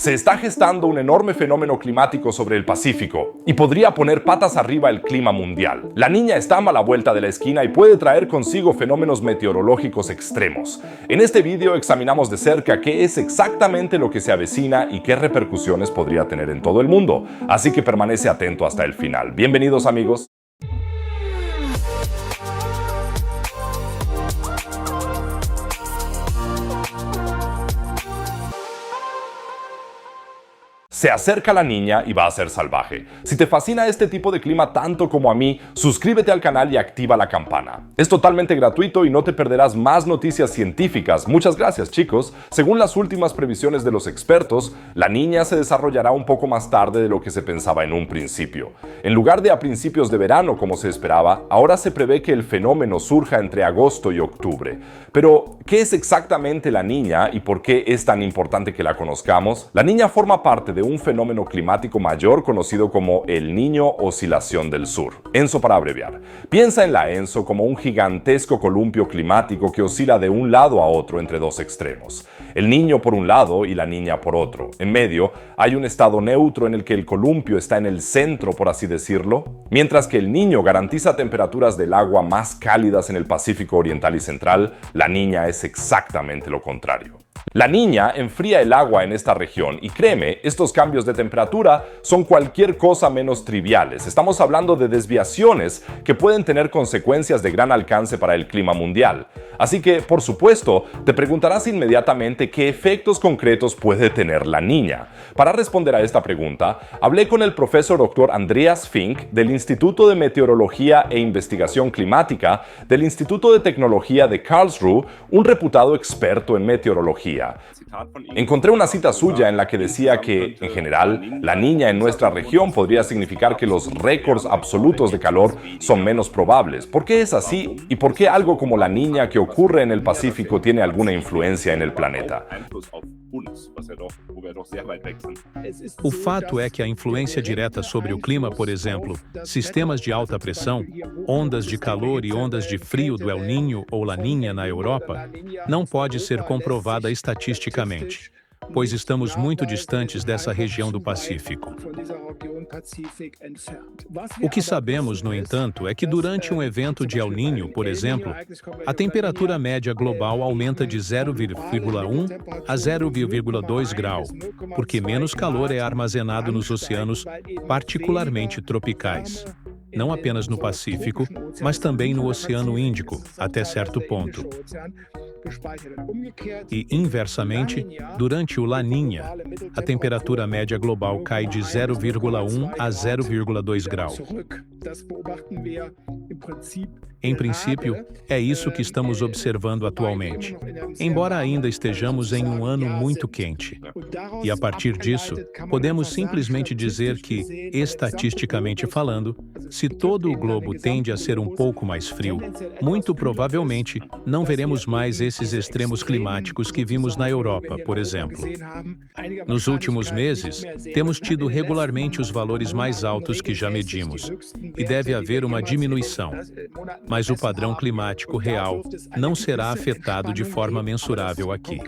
Se está gestando un enorme fenómeno climático sobre el Pacífico y podría poner patas arriba el clima mundial. La Niña está a la vuelta de la esquina y puede traer consigo fenómenos meteorológicos extremos. En este vídeo examinamos de cerca qué es exactamente lo que se avecina y qué repercusiones podría tener en todo el mundo. Así que permanece atento hasta el final. Bienvenidos, amigos. Se acerca la Niña y va a ser salvaje. Si te fascina este tipo de clima tanto como a mí, suscríbete al canal y activa la campana. Es totalmente gratuito y no te perderás más noticias científicas. Muchas gracias, chicos. Según las últimas previsiones de los expertos, la Niña se desarrollará un poco más tarde de lo que se pensaba en un principio. En lugar de a principios de verano como se esperaba, ahora se prevé que el fenómeno surja entre agosto y octubre. Pero, ¿qué es exactamente la Niña y por qué es tan importante que la conozcamos? La Niña forma parte de un fenómeno climático mayor conocido como el Niño Oscilación del Sur, ENSO para abreviar. Piensa en la ENSO como un gigantesco columpio climático que oscila de un lado a otro entre dos extremos. El Niño por un lado y la Niña por otro. En medio hay un estado neutro en el que el columpio está en el centro, por así decirlo, mientras que el Niño garantiza temperaturas del agua más cálidas en el Pacífico Oriental y Central. La Niña es exactamente lo contrario. La Niña enfría el agua en esta región y créeme, estos cambios de temperatura son cualquier cosa menos triviales. Estamos hablando de desviaciones que pueden tener consecuencias de gran alcance para el clima mundial. Así que, por supuesto, te preguntarás inmediatamente qué efectos concretos puede tener la Niña. Para responder a esta pregunta, hablé con el profesor Dr. Andreas Fink del Instituto de Meteorología e Investigación Climática del Instituto de Tecnología de Karlsruhe, un reputado experto en meteorología. Encontré una cita suya en la que decía que, en general, la Niña en nuestra región podría significar que los récords absolutos de calor son menos probables. ¿Por qué es así? ¿Y por qué algo como la Niña que ocurre en el Pacífico tiene alguna influencia en el planeta? O fato é que a influência direta sobre o clima, por exemplo, sistemas de alta pressão, ondas de calor e ondas de frio do El Niño ou La Niña na Europa, não pode ser comprovada estatisticamente, pois estamos muito distantes dessa região do Pacífico. O que sabemos, no entanto, é que durante um evento de El Niño, por exemplo, a temperatura média global aumenta de 0,1 a 0,2 grau, porque menos calor é armazenado nos oceanos, particularmente tropicais. Não apenas no Pacífico, mas também no Oceano Índico, até certo ponto. E, inversamente, durante o La Niña, a temperatura média global cai de 0,1 a 0,2 grau. Em princípio, é isso que estamos observando atualmente, embora ainda estejamos em um ano muito quente. E a partir disso, podemos simplesmente dizer que, estatisticamente falando, se todo o globo tende a ser um pouco mais frio, muito provavelmente não veremos mais esses extremos climáticos que vimos na Europa, por exemplo. Nos últimos meses, temos tido regularmente os valores mais altos que já medimos, e deve haver uma diminuição. Mas o padrão climático real não será afetado de forma mensurável aqui.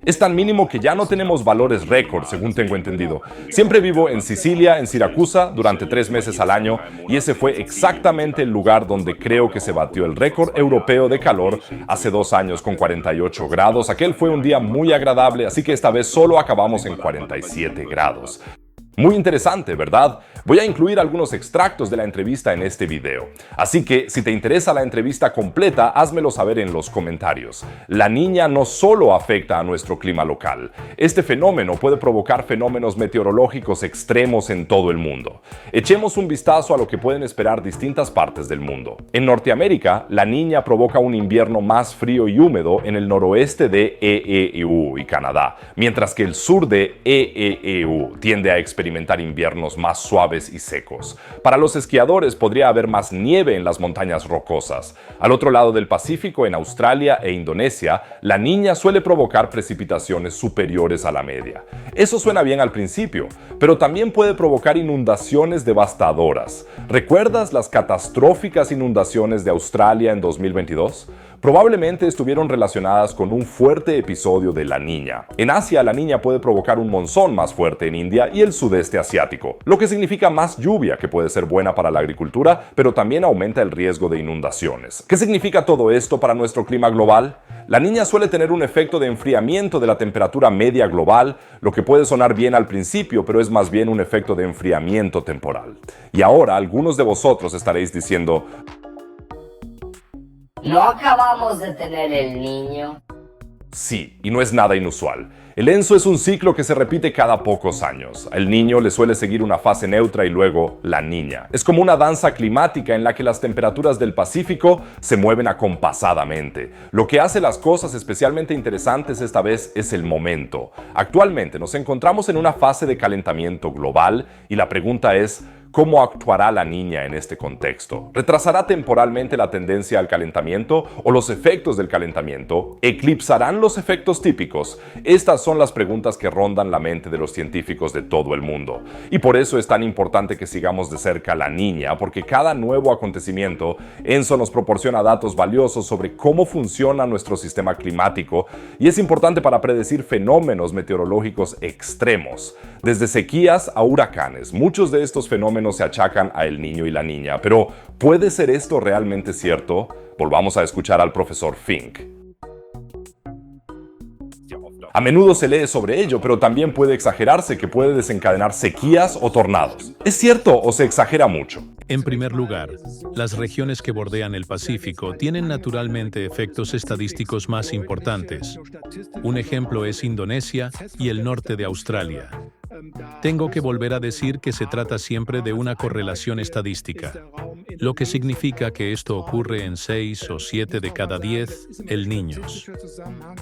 Es tan mínimo que ya no tenemos valores récord, según tengo entendido. Siempre vivo en Sicilia, en Siracusa, durante 3 meses al año, y ese fue exactamente el lugar donde creo que se batió el récord europeo de calor hace 2 años con 48 grados. Aquel fue un día muy agradable, así que esta vez solo acabamos en 47 grados. Muy interesante, ¿verdad? Voy a incluir algunos extractos de la entrevista en este video. Así que, si te interesa la entrevista completa, házmelo saber en los comentarios. La Niña no solo afecta a nuestro clima local. Este fenómeno puede provocar fenómenos meteorológicos extremos en todo el mundo. Echemos un vistazo a lo que pueden esperar distintas partes del mundo. En Norteamérica, la Niña provoca un invierno más frío y húmedo en el noroeste de EEU y Canadá, mientras que el sur de EEU tiende a experimentar inviernos más suaves y secos. Para los esquiadores podría haber más nieve en las montañas rocosas. Al otro lado del Pacífico, en Australia e Indonesia, la Niña suele provocar precipitaciones superiores a la media. Eso suena bien al principio, pero también puede provocar inundaciones devastadoras. ¿Recuerdas las catastróficas inundaciones de Australia en 2022? Probablemente estuvieron relacionadas con un fuerte episodio de La Niña. En Asia, La Niña puede provocar un monzón más fuerte en India y el sudeste asiático, lo que significa más lluvia, que puede ser buena para la agricultura, pero también aumenta el riesgo de inundaciones. ¿Qué significa todo esto para nuestro clima global? La Niña suele tener un efecto de enfriamiento de la temperatura media global, lo que puede sonar bien al principio, pero es más bien un efecto de enfriamiento temporal. Y ahora algunos de vosotros estaréis diciendo: ¿no acabamos de tener el niño? Sí, y no es nada inusual. El ENSO es un ciclo que se repite cada pocos años. Al niño le suele seguir una fase neutra y luego la niña. Es como una danza climática en la que las temperaturas del Pacífico se mueven acompasadamente. Lo que hace las cosas especialmente interesantes esta vez es el momento. Actualmente nos encontramos en una fase de calentamiento global y la pregunta es: ¿cómo actuará la niña en este contexto? ¿Retrasará temporalmente la tendencia al calentamiento o los efectos del calentamiento? ¿Eclipsarán los efectos típicos? Estas son las preguntas que rondan la mente de los científicos de todo el mundo. Y por eso es tan importante que sigamos de cerca la niña, porque cada nuevo acontecimiento, ENSO nos proporciona datos valiosos sobre cómo funciona nuestro sistema climático y es importante para predecir fenómenos meteorológicos extremos. Desde sequías a huracanes, muchos de estos fenómenos se achacan a El Niño y la Niña. Pero, ¿puede ser esto realmente cierto? Volvamos a escuchar al profesor Fink. A menudo se lee sobre ello, pero también puede exagerarse, que puede desencadenar sequías o tornados. ¿Es cierto o se exagera mucho? En primer lugar, las regiones que bordean el Pacífico tienen naturalmente efectos estadísticos más importantes. Un ejemplo es Indonesia y el norte de Australia. Tengo que volver a decir que se trata siempre de una correlación estadística, lo que significa que esto ocurre en 6 o 7 de cada 10 El Niños.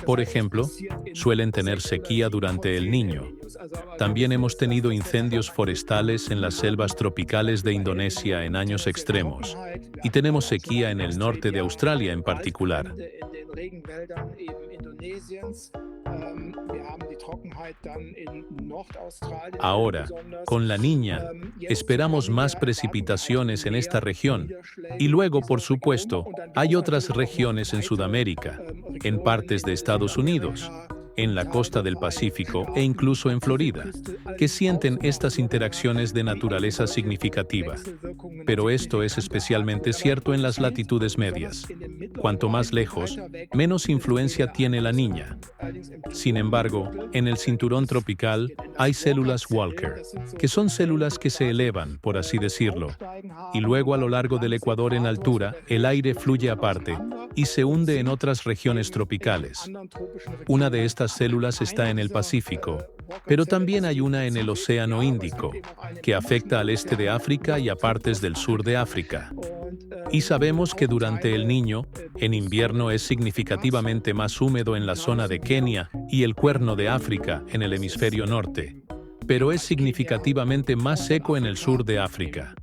Por ejemplo, suelen tener sequía durante El Niño. También hemos tenido incendios forestales en las selvas tropicales de Indonesia en años extremos, y tenemos sequía en el norte de Australia en particular. Ahora, con La Niña, esperamos más precipitaciones en esta región. Y luego, por supuesto, hay otras regiones en Sudamérica, en partes de Estados Unidos, en la costa del Pacífico e incluso en Florida, que sienten estas interacciones de naturaleza significativa. Pero esto es especialmente cierto en las latitudes medias. Cuanto más lejos, menos influencia tiene La Niña. Sin embargo, en el cinturón tropical hay células Walker, que son células que se elevan, por así decirlo, y luego a lo largo del ecuador en altura, el aire fluye aparte y se hunde en otras regiones tropicales. Una de estas células está en el Pacífico, pero también hay una en el Océano Índico, que afecta al este de África y a partes del sur de África. Y sabemos que durante El Niño, en invierno es significativamente más húmedo en la zona de Kenia y el Cuerno de África en el hemisferio norte, pero es significativamente más seco en el sur de África.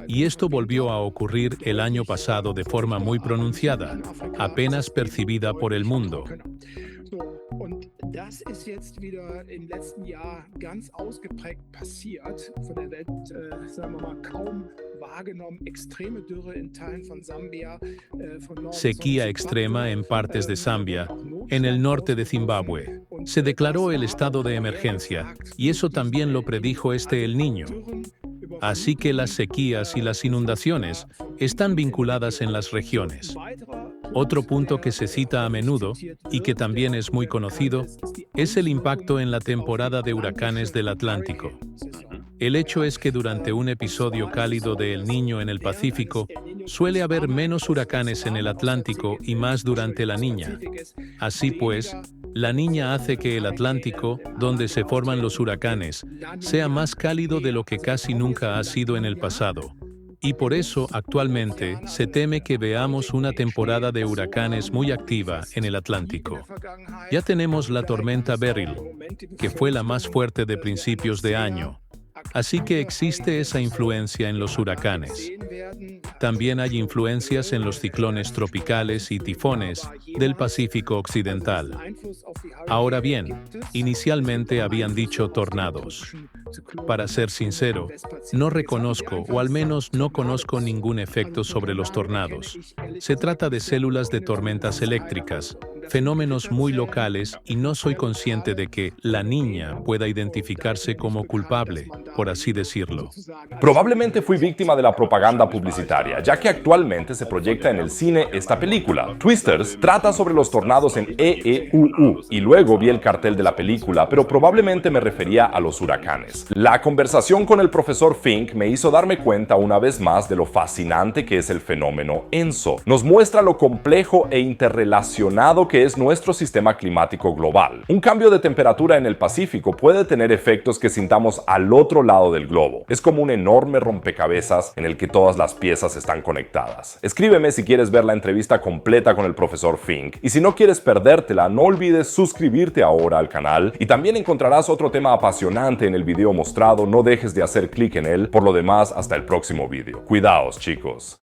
Y esto volvió a ocurrir el año pasado de forma muy pronunciada, apenas percibida por el mundo. Das ist jetzt wieder im letzten Jahr ganz ausgeprägt passiert. Von der Welt, sagen wir mal, kaum wahrgenommen. Extreme Dürre in Teilen von Zambia. Sequía extrema en partes de Zambia, en el norte de Zimbabue. Se declaró el estado de emergencia, y eso también lo predijo El Niño. Así que las sequías y las inundaciones están vinculadas en las regiones. Otro punto que se cita a menudo, y que también es muy conocido, es el impacto en la temporada de huracanes del Atlántico. El hecho es que durante un episodio cálido de El Niño en el Pacífico, suele haber menos huracanes en el Atlántico y más durante La Niña. Así pues, La Niña hace que el Atlántico, donde se forman los huracanes, sea más cálido de lo que casi nunca ha sido en el pasado. Y por eso, actualmente, se teme que veamos una temporada de huracanes muy activa en el Atlántico. Ya tenemos la tormenta Beryl, que fue la más fuerte de principios de año. Así que existe esa influencia en los huracanes. También hay influencias en los ciclones tropicales y tifones del Pacífico Occidental. Ahora bien, inicialmente habían dicho tornados. Para ser sincero, no reconozco, o al menos no conozco ningún efecto sobre los tornados. Se trata de células de tormentas eléctricas, fenómenos muy locales, y no soy consciente de que la niña pueda identificarse como culpable, por así decirlo. Probablemente fui víctima de la propaganda publicitaria, ya que actualmente se proyecta en el cine esta película. Twisters trata sobre los tornados en EEUU, y luego vi el cartel de la película, pero probablemente me refería a los huracanes. La conversación con el profesor Fink me hizo darme cuenta una vez más de lo fascinante que es el fenómeno ENSO. Nos muestra lo complejo e interrelacionado que es nuestro sistema climático global. Un cambio de temperatura en el Pacífico puede tener efectos que sintamos al otro lado del globo. Es como un enorme rompecabezas en el que todas las piezas están conectadas. Escríbeme si quieres ver la entrevista completa con el profesor Fink, y si no quieres perdértela, no olvides suscribirte ahora al canal, y también encontrarás otro tema apasionante en el video mostrado. No dejes de hacer clic en él. Por lo demás, hasta el próximo video. Cuidaos, chicos.